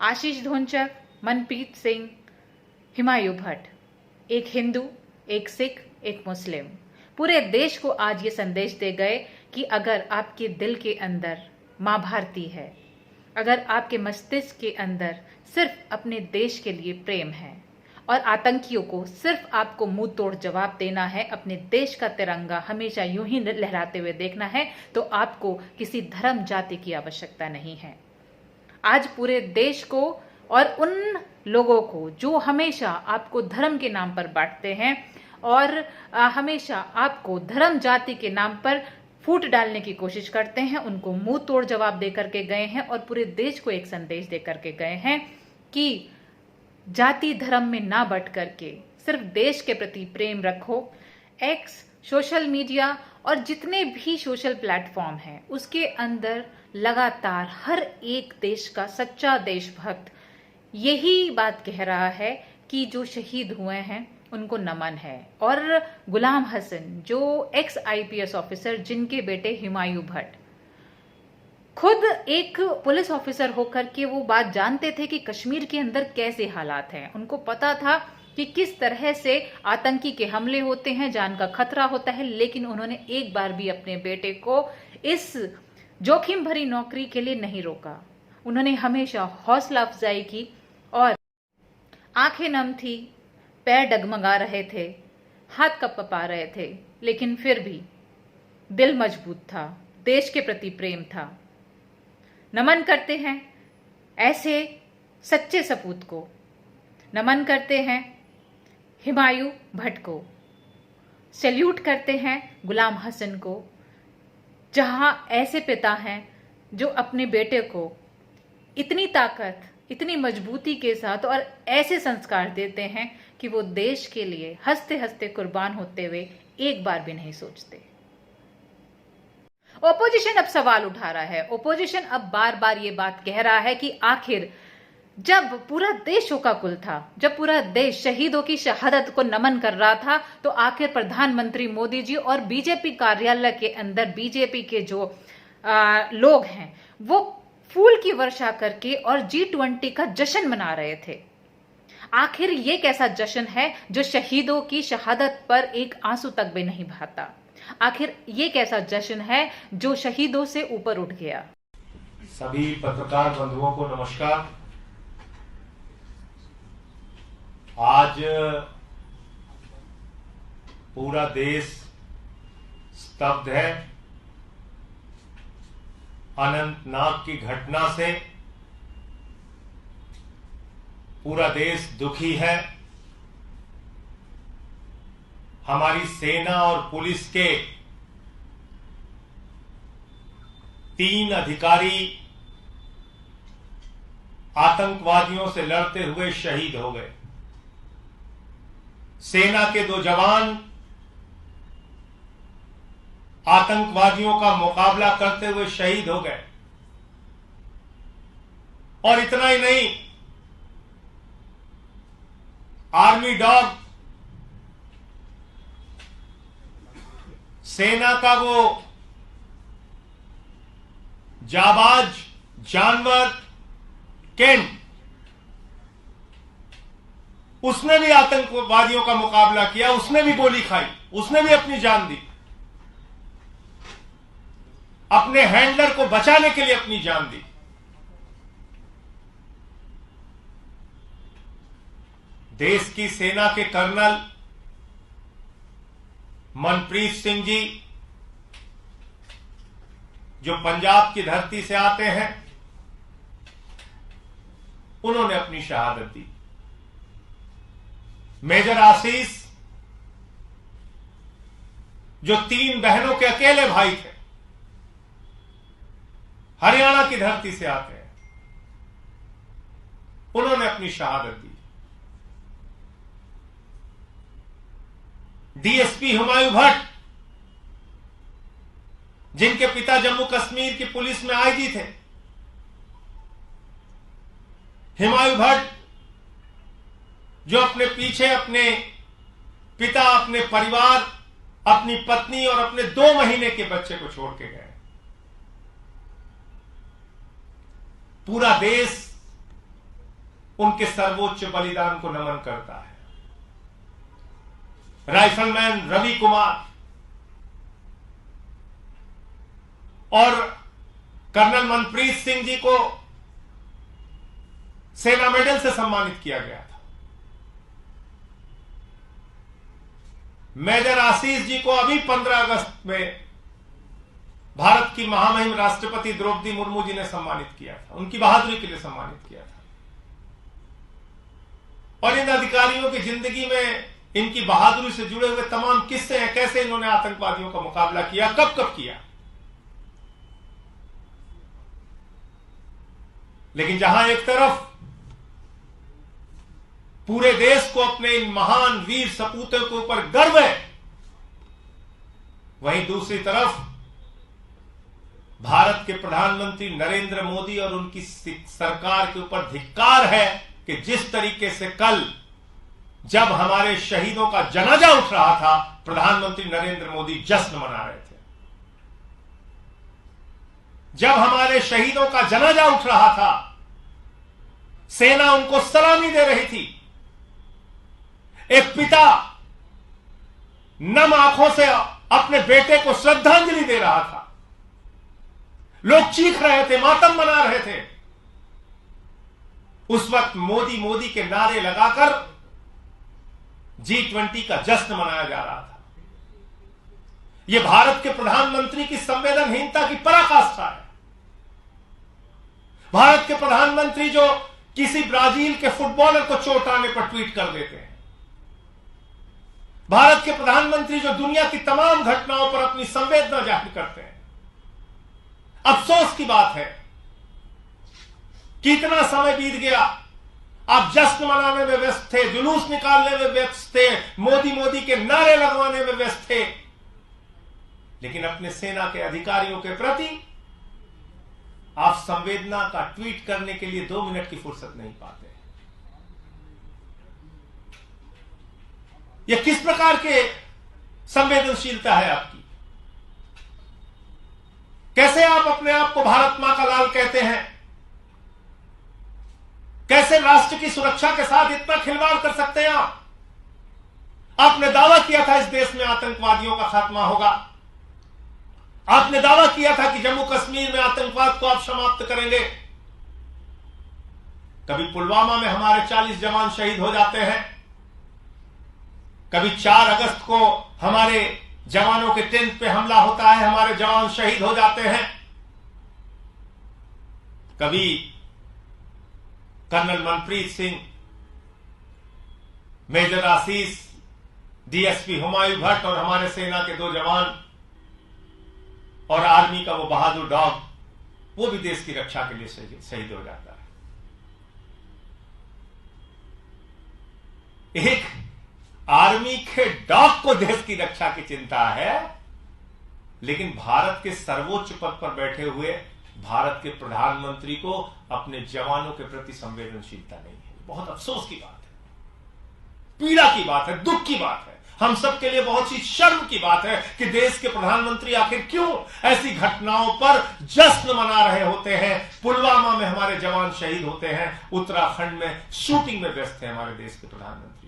आशीष ढोंचक, मनप्रीत सिंह, हुमायूं भट्ट, एक हिंदू, एक सिख, एक मुस्लिम, पूरे देश को आज ये संदेश दे गए कि अगर आपके दिल के अंदर माँ भारती है, अगर आपके मस्तिष्क के अंदर सिर्फ अपने देश के लिए प्रेम है और आतंकियों को सिर्फ आपको मुंह तोड़ जवाब देना है, अपने देश का तिरंगा हमेशा यूं ही लहराते हुए देखना है, तो आपको किसी धर्म जाति की आवश्यकता नहीं है। आज पूरे देश को और उन लोगों को जो हमेशा आपको धर्म के नाम पर बांटते हैं और हमेशा आपको धर्म जाति के नाम पर फूट डालने की कोशिश करते हैं, उनको मुंह तोड़ जवाब दे करके गए हैं और पूरे देश को एक संदेश दे करके गए हैं कि जाति धर्म में ना बट करके सिर्फ देश के प्रति प्रेम रखो। एक्स, सोशल मीडिया और जितने भी सोशल प्लेटफॉर्म हैं उसके अंदर लगातार हर एक देश का सच्चा देशभक्त यही बात कह रहा है कि जो शहीद हुए हैं उनको नमन है। और गुलाम हसन जो एक्स IPS ऑफिसर, जिनके बेटे हुमायूं भट्ट खुद एक पुलिस ऑफिसर होकर के वो बात जानते थे कि कश्मीर के अंदर कैसे हालात हैं, उनको पता था कि किस तरह से आतंकी के हमले होते हैं, जान का खतरा होता है, लेकिन उन्होंने एक बार भी अपने बेटे को इस जोखिम भरी नौकरी के लिए नहीं रोका। उन्होंने हमेशा हौसला अफजाई की और आंखें नम थी, पैर डगमगा रहे थे, हाथ कपा रहे थे, लेकिन फिर भी दिल मजबूत था, देश के प्रति प्रेम था। नमन करते हैं ऐसे सच्चे सपूत को, नमन करते हैं हुमायूं भट्ट को, सैल्यूट करते हैं गुलाम हसन को। जहां ऐसे पिता हैं जो अपने बेटे को इतनी ताकत, इतनी मजबूती के साथ और ऐसे संस्कार देते हैं कि वो देश के लिए हंसते हंसते कुर्बान होते हुए एक बार भी नहीं सोचते। ओपोजिशन अब सवाल उठा रहा है, ओपोजिशन अब बार बार ये बात कह रहा है कि आखिर जब पूरा देश शोकाकुल था, जब पूरा देश शहीदों की शहादत को नमन कर रहा था, तो आखिर प्रधानमंत्री मोदी जी और बीजेपी कार्यालय के अंदर बीजेपी के जो लोग हैं वो फूल की वर्षा करके और G20 का जश्न मना रहे थे। आखिर ये कैसा जश्न है जो शहीदों की शहादत पर एक आंसू तक भी नहीं बहाता? आखिर ये कैसा जश्न है जो शहीदों से ऊपर उठ गया? सभी पत्रकार बंधुओं को नमस्कार। आज पूरा देश स्तब्ध है। अनंतनाग की घटना से पूरा देश दुखी है। हमारी सेना और पुलिस के 3 अधिकारी आतंकवादियों से लड़ते हुए शहीद हो गए। सेना के 2 जवान आतंकवादियों का मुकाबला करते हुए शहीद हो गए। और इतना ही नहीं, आर्मी डॉग, सेना का वो जाबाज जानवर केंट, उसने भी आतंकवादियों का मुकाबला किया, उसने भी गोली खाई, उसने भी अपनी जान दी, अपने हैंडलर को बचाने के लिए अपनी जान दी। देश की सेना के कर्नल मनप्रीत सिंह जी, जो पंजाब की धरती से आते हैं, उन्होंने अपनी शहादत दी। मेजर आशीष, जो 3 बहनों के अकेले भाई थे, हरियाणा की धरती से आते हैं, उन्होंने अपनी शहादत दी। DSP हुमायूं भट्ट, जिनके पिता जम्मू कश्मीर की पुलिस में IG थे, हुमायूं भट्ट जो अपने पीछे अपने पिता, अपने परिवार, अपनी पत्नी और अपने 2 महीने के बच्चे को छोड़ के गए। पूरा देश उनके सर्वोच्च बलिदान को नमन करता है। राइफलमैन रवि कुमार और कर्नल मनप्रीत सिंह जी को सेना मेडल से सम्मानित किया गया था। मेजर आशीष जी को अभी 15 अगस्त में भारत की महामहिम राष्ट्रपति द्रौपदी मुर्मू जी ने सम्मानित किया था, उनकी बहादुरी के लिए सम्मानित किया था। और इन अधिकारियों की जिंदगी में इनकी बहादुरी से जुड़े हुए तमाम किस्से हैं, कैसे इन्होंने आतंकवादियों का मुकाबला किया, कब कब किया। लेकिन जहां एक तरफ पूरे देश को अपने इन महान वीर सपूतों के ऊपर गर्व है, वहीं दूसरी तरफ भारत के प्रधानमंत्री नरेंद्र मोदी और उनकी सरकार के ऊपर धिक्कार है कि जिस तरीके से कल जब हमारे शहीदों का जनाजा उठ रहा था, प्रधानमंत्री नरेंद्र मोदी जश्न मना रहे थे। जब हमारे शहीदों का जनाजा उठ रहा था, सेना उनको सलामी दे रही थी। एक पिता नम आंखों से अपने बेटे को श्रद्धांजलि दे रहा था। लोग चीख रहे थे, मातम मना रहे थे। उस वक्त मोदी मोदी के नारे लगाकर G20 का जश्न मनाया जा रहा था। यह भारत के प्रधानमंत्री की संवेदनहीनता की पराकाष्ठा है। भारत के प्रधानमंत्री जो किसी ब्राजील के फुटबॉलर को चोट आने पर ट्वीट कर देते हैं, भारत के प्रधानमंत्री जो दुनिया की तमाम घटनाओं पर अपनी संवेदना जाहिर करते हैं। अफसोस की बात है कि इतना समय बीत गया, आप जश्न मनाने में व्यस्त थे, जुलूस निकालने में व्यस्त थे, मोदी मोदी के नारे लगवाने में व्यस्त थे, लेकिन अपने सेना के अधिकारियों के प्रति आप संवेदना का ट्वीट करने के लिए 2 मिनट की फुर्सत नहीं पाते। यह किस प्रकार के संवेदनशीलता है आपकी? कैसे आप अपने आप को भारत मां का लाल कहते हैं? कैसे राष्ट्र की सुरक्षा के साथ इतना खिलवाड़ कर सकते हैं आप? आपने दावा किया था इस देश में आतंकवादियों का खात्मा होगा। आपने दावा किया था कि जम्मू कश्मीर में आतंकवाद को आप समाप्त करेंगे। कभी पुलवामा में हमारे 40 जवान शहीद हो जाते हैं, कभी 4 अगस्त को हमारे जवानों के टेंट पे हमला होता है, हमारे जवान शहीद हो जाते हैं। कभी कर्नल मनप्रीत सिंह, मेजर आशीष, डीएसपी हुमायूं भट्ट और हमारे सेना के 2 जवान और आर्मी का वो बहादुर डॉग, वो भी देश की रक्षा के लिए शहीद हो जाता है। एक आर्मी के डॉग को देश की रक्षा की चिंता है, लेकिन भारत के सर्वोच्च पद पर बैठे हुए भारत के प्रधानमंत्री को अपने जवानों के प्रति संवेदनशीलता नहीं है। बहुत अफसोस की बात है, पीड़ा की बात है, दुख की बात है। हम सब के लिए बहुत सी शर्म की बात है कि देश के प्रधानमंत्री आखिर क्यों ऐसी घटनाओं पर जश्न मना रहे होते हैं। पुलवामा में हमारे जवान शहीद होते हैं, उत्तराखंड में शूटिंग में व्यस्त है हमारे देश के प्रधानमंत्री।